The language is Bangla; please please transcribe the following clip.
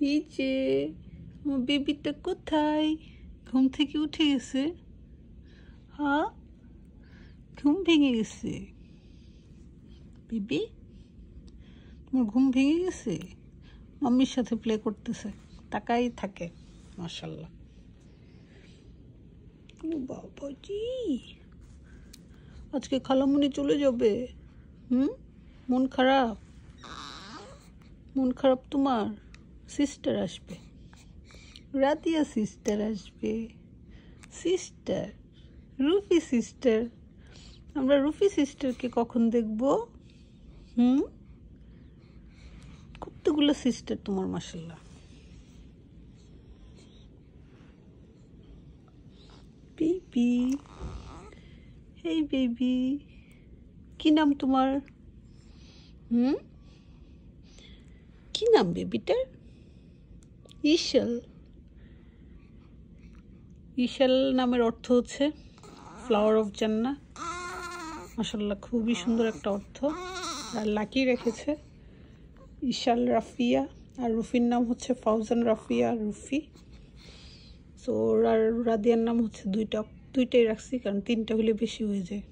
এই যে আমার বেবিটা কোথায়? ঘুম থেকে উঠে গেছে? হ্যাঁ, ঘুম ভেঙে গেছে? বেবি, তোমার ঘুম ভেঙে গেছে? মাম্মির সাথে প্লে করতেছে, তাকাই থাকে। মাশাল্লাহ। ও বাবাজি, আজকে খালামণি চলে যাবে? মন খারাপ? মন খারাপ তোমার? সিস্টার আসবে, রাতিয়া সিস্টার আসবে। Sister, রুফি sister. আমরা রুফি সিস্টারকে কখন দেখবো? কতগুলো সিস্টার তোমার, মাশাল্লাহ। বেবি, হেই বেবি, কি নাম তোমার? কি নাম বেবিটার? ঈশাল। ঈশাল নামের অর্থ হচ্ছে ফ্লাওয়ার অফ জান্নাহ। মাশাল্লাহ, খুবই সুন্দর একটা অর্থ। আর লাকি রেখেছে ঈশাল রাফিয়া, আর রুফির নাম হচ্ছে ফাউজান রাফিয়া রুফি। সো আর রাদিয়ার নাম হচ্ছে দুইটাই রাখছি, কারণ তিনটা হলে বেশি হয়ে যায়।